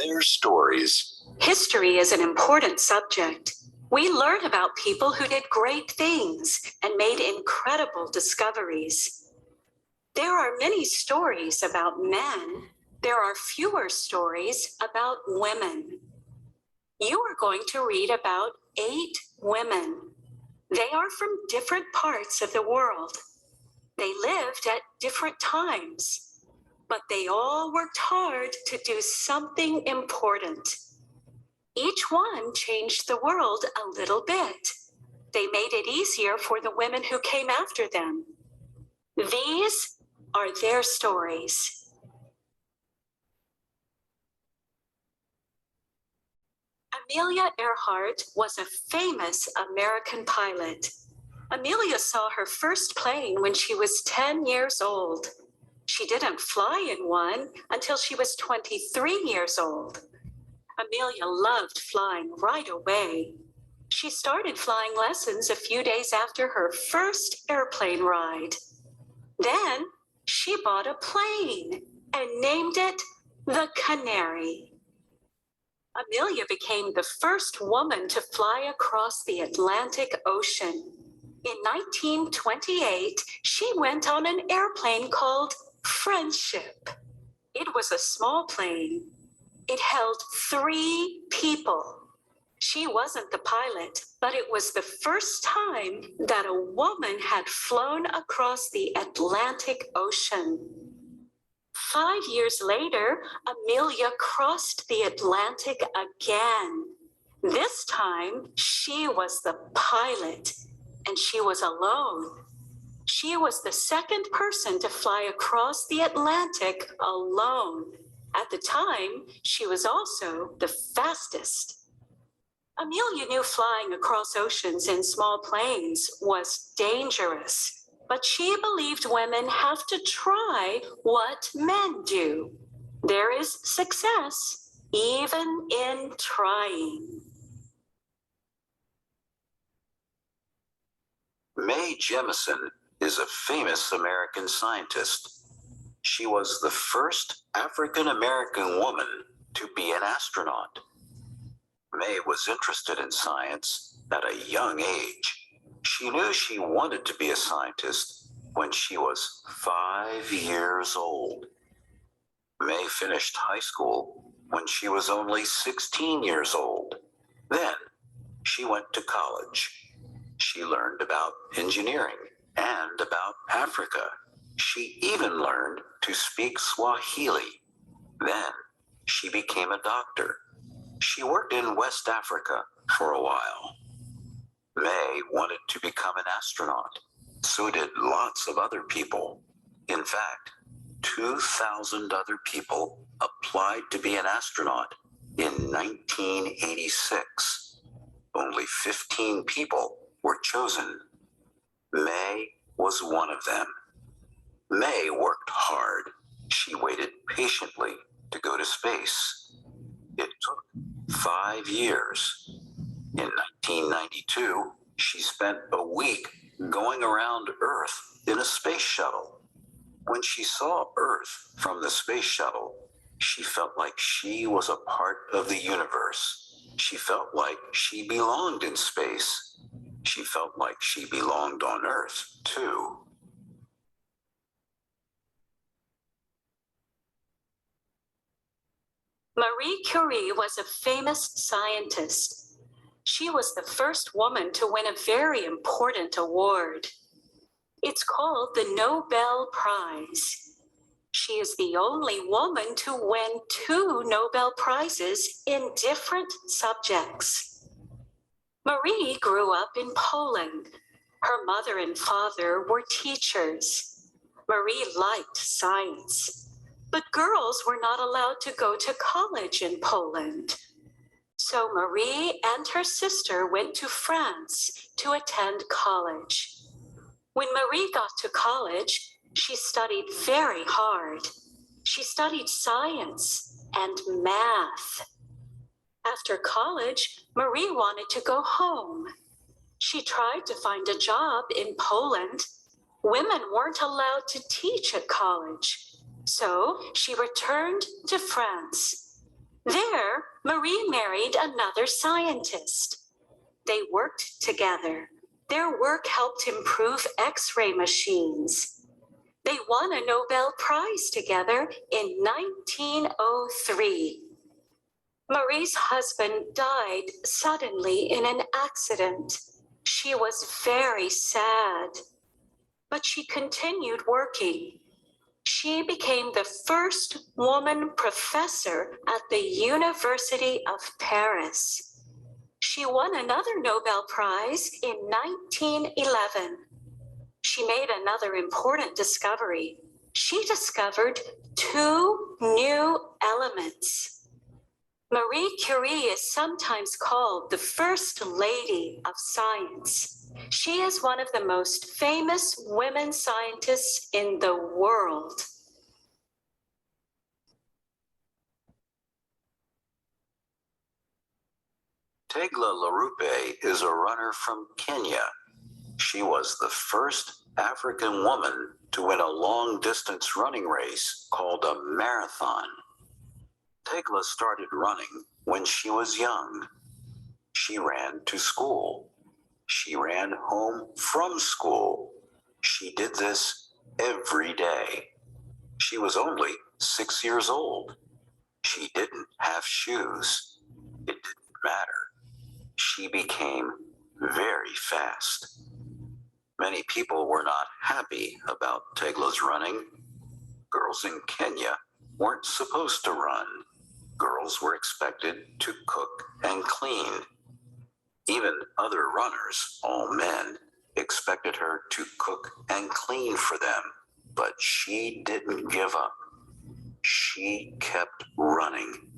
their stories. History is an important subject. We learn about people who did great things and made incredible discoveries. There are many stories about men. There are fewer stories about women. You are going to read about 8 women. They are from different parts of the world. They lived at different times, but they all worked hard to do something important. Each one changed the world a little bit. They made it easier for the women who came after them. These are their stories. Amelia Earhart was a famous American pilot. Amelia saw her first plane when she was 10 years old. She didn't fly in one until she was 23 years old. Amelia loved flying right away. She started flying lessons a few days after her first airplane ride. Then she bought a plane and named it the Canary. Amelia became the first woman to fly across the Atlantic Ocean. In 1928, she went on an airplane called Friendship. It was a small plane. It held 3 people. She wasn't the pilot, but it was the first time that a woman had flown across the Atlantic Ocean. 5 years later, Amelia crossed the Atlantic again. This time, she was the pilot, and she was alone. She was the second person to fly across the Atlantic alone. At the time, she was also the fastest. Amelia knew flying across oceans in small planes was dangerous, but she believed women have to try what men do. There is success even in trying. Mae Jemison is a famous American scientist. She was the first African-American woman to be an astronaut. Mae was interested in science at a young age. She knew she wanted to be a scientist when she was 5 years old. Mae finished high school when she was only 16 years old. Then she went to college. She learned about engineering and about Africa. She even learned to speak Swahili. Then she became a doctor. She worked in West Africa for a while. Mae wanted to become an astronaut. So did lots of other people. In fact, 2,000 other people applied to be an astronaut in 1986. Only 15 people were chosen. Mae was one of them. Mae worked hard. She waited patiently to go to space. It took 5 years. In 1992, she spent a week going around Earth in a space shuttle. When she saw Earth from the space shuttle, she felt like she was a part of the universe. She felt like she belonged in space. She felt like she belonged on Earth, too. Marie Curie was a famous scientist. She was the first woman to win a very important award. It's called the Nobel Prize. She is the only woman to win 2 Nobel Prizes in different subjects. Marie grew up in Poland. Her mother and father were teachers. Marie liked science. But girls were not allowed to go to college in Poland. So Marie and her sister went to France to attend college. When Marie got to college, she studied very hard. She studied science and math. After college, Marie wanted to go home. She tried to find a job in Poland. Women weren't allowed to teach at college. So she returned to France. There, Marie married another scientist. They worked together. Their work helped improve X-ray machines. They won a Nobel Prize together in 1903. Marie's husband died suddenly in an accident. She was very sad, but she continued working. She became the first woman professor at the University of Paris. She won another Nobel Prize in 1911. She made another important discovery. She discovered two new elements. Marie Curie is sometimes called the First Lady of Science. She is one of the most famous women scientists in the world. Tegla Larupe is a runner from Kenya. She was the first African woman to win a long-distance running race called a marathon. Tegla started running when she was young. She ran to school. She ran home from school. She did this every day. She was only 6 years old. She didn't have shoes. It didn't matter. She became very fast. Many people were not happy about Tegla's running. Girls in Kenya weren't supposed to run. Girls were expected to cook and clean. Even other runners, all men, expected her to cook and clean for them. But she didn't give up. She kept running.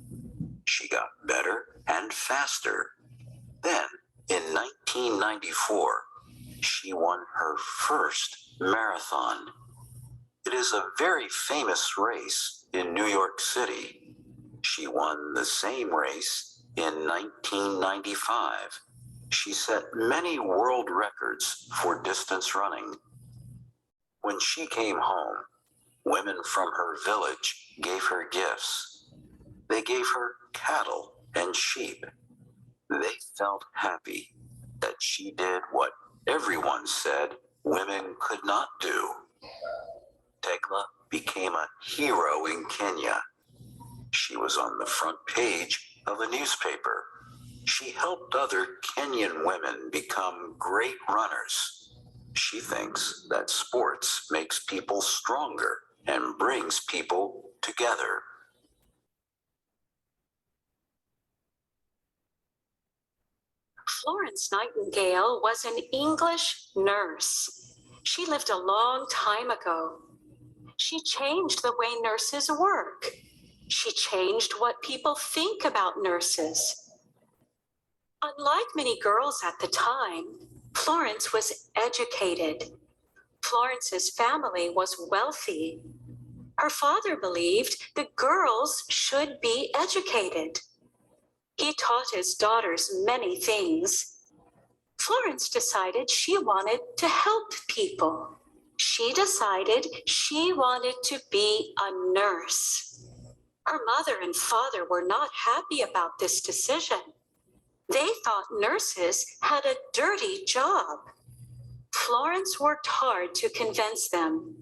She got better and faster. Then, in 1994, she won her first marathon. It is a very famous race in New York City. She won the same race in 1995. She set many world records for distance running. When she came home, women from her village gave her gifts. They gave her cattle and sheep. They felt happy that she did what everyone said women could not do. Tegla became a hero in Kenya. She was on the front page of a newspaper. She helped other Kenyan women become great runners. She thinks that sports makes people stronger and brings people together. Florence Nightingale was an English nurse. She lived a long time ago. She changed the way nurses work. She changed what people think about nurses. Unlike many girls at the time, Florence was educated. Florence's family was wealthy. Her father believed that girls should be educated. He taught his daughters many things. Florence decided she wanted to help people. She decided she wanted to be a nurse. Her mother and father were not happy about this decision. They thought nurses had a dirty job. Florence worked hard to convince them.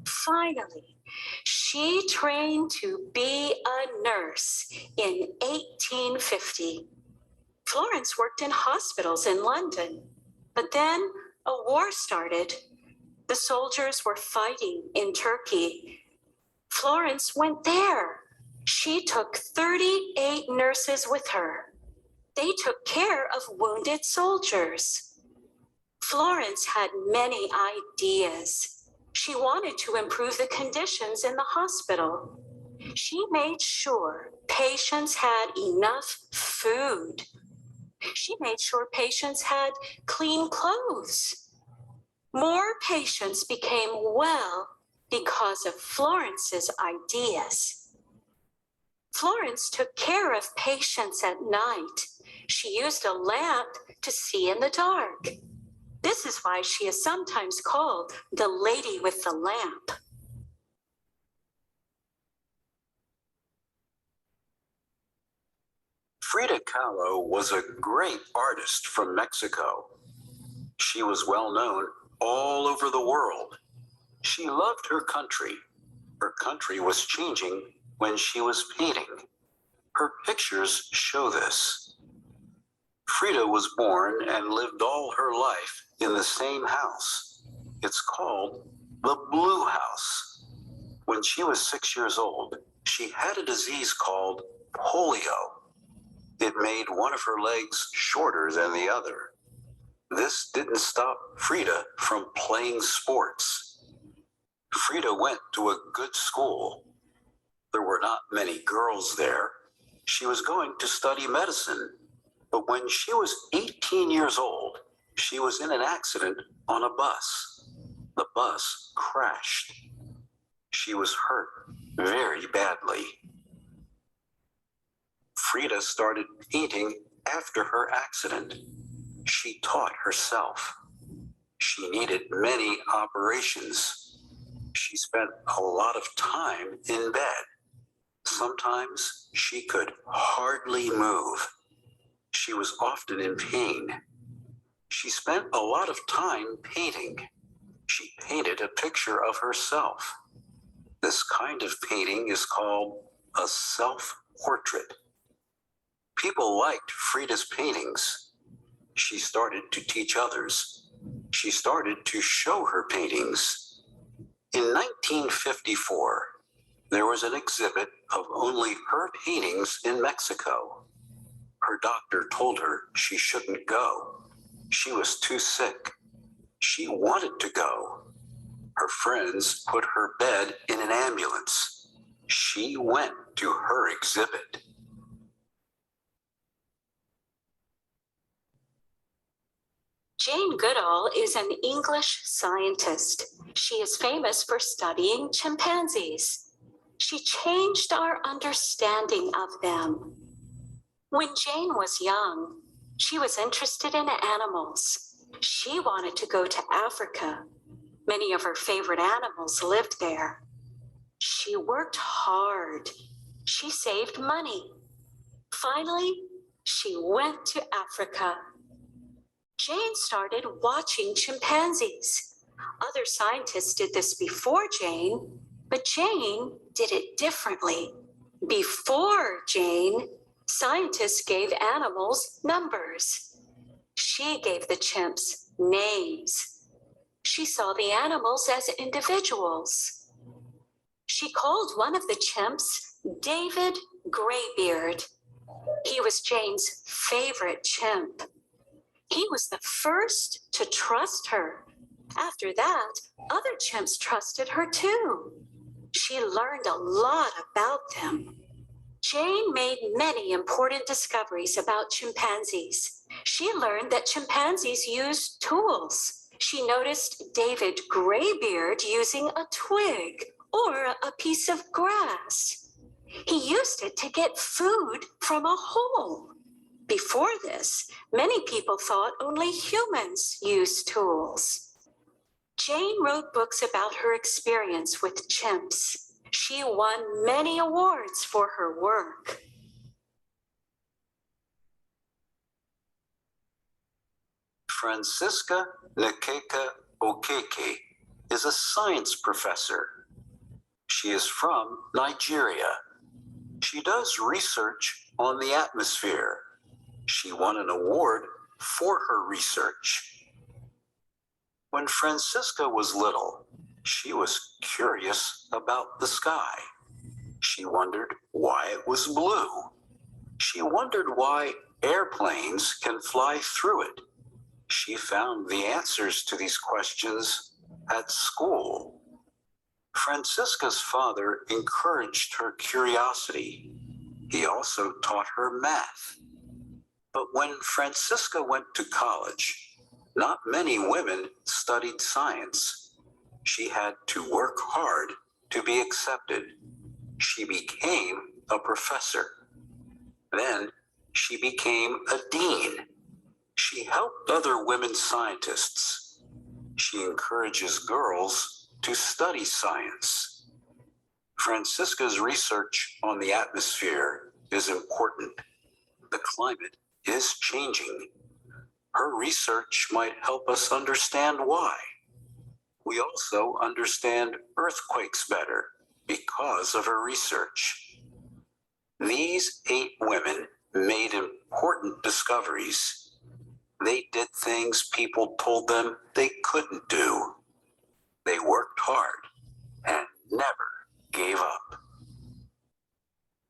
Finally, she trained to be a nurse in 1850. Florence worked in hospitals in London, but then a war started. The soldiers were fighting in Turkey. Florence went there. She took 38 nurses with her. They took care of wounded soldiers. Florence had many ideas. She wanted to improve the conditions in the hospital. She made sure patients had enough food. She made sure patients had clean clothes. More patients became well because of Florence's ideas. Florence took care of patients at night. She used a lamp to see in the dark. This is why she is sometimes called the Lady with the Lamp. Frida Kahlo was a great artist from Mexico. She was well known all over the world. She loved her country. Her country was changing when she was painting. Her pictures show this. Frida was born and lived all her life in the same house. It's called the Blue House. When she was 6 years old, she had a disease called polio. It made one of her legs shorter than the other. This didn't stop Frida from playing sports. Frida went to a good school. There were not many girls there. She was going to study medicine, but when she was 18 years old, she was in an accident on a bus. The bus crashed. She was hurt very badly. Frida started painting after her accident. She taught herself. She needed many operations. She spent a lot of time in bed. Sometimes she could hardly move. She was often in pain. She spent a lot of time painting. She painted a picture of herself. This kind of painting is called a self-portrait. People liked Frida's paintings. She started to teach others. She started to show her paintings. In 1954, there was an exhibit of only her paintings in Mexico. Her doctor told her she shouldn't go. She was too sick. She wanted to go. Her friends put her bed in an ambulance. She went to her exhibit. Jane Goodall is an English scientist. She is famous for studying chimpanzees. She changed our understanding of them. When Jane was young, she was interested in animals. She wanted to go to Africa. Many of her favorite animals lived there. She worked hard. She saved money. Finally, she went to Africa. Jane started watching chimpanzees. Other scientists did this before Jane, but Jane did it differently. Before Jane, scientists gave animals numbers. She gave the chimps names. She saw the animals as individuals. She called one of the chimps David Graybeard. He was Jane's favorite chimp. He was the first to trust her. After that, other chimps trusted her too. She learned a lot about them. Jane made many important discoveries about chimpanzees. She learned that chimpanzees use tools. She noticed David Graybeard using a twig or a piece of grass. He used it to get food from a hole. Before this, many people thought only humans use tools. Jane wrote books about her experience with chimps. She won many awards for her work. Francesca Lecake is a science professor. She is from Nigeria. She does research on the atmosphere. She won an award for her research. When Francesca was little, she was curious about the sky. She wondered why it was blue. She wondered why airplanes can fly through it. She found the answers to these questions at school. Francesca's father encouraged her curiosity. He also taught her math. But when Francesca went to college, not many women studied science. She had to work hard to be accepted. She became a professor. Then she became a dean. She helped other women scientists. She encourages girls to study science. Francesca's research on the atmosphere is important. the climate is changing. Her research might help us understand why. We also understand earthquakes better because of her research. These 8 women made important discoveries. They did things people told them they couldn't do. They worked hard and never gave up.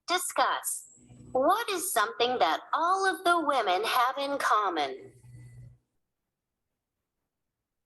Discuss. What is something that all of the women have in common?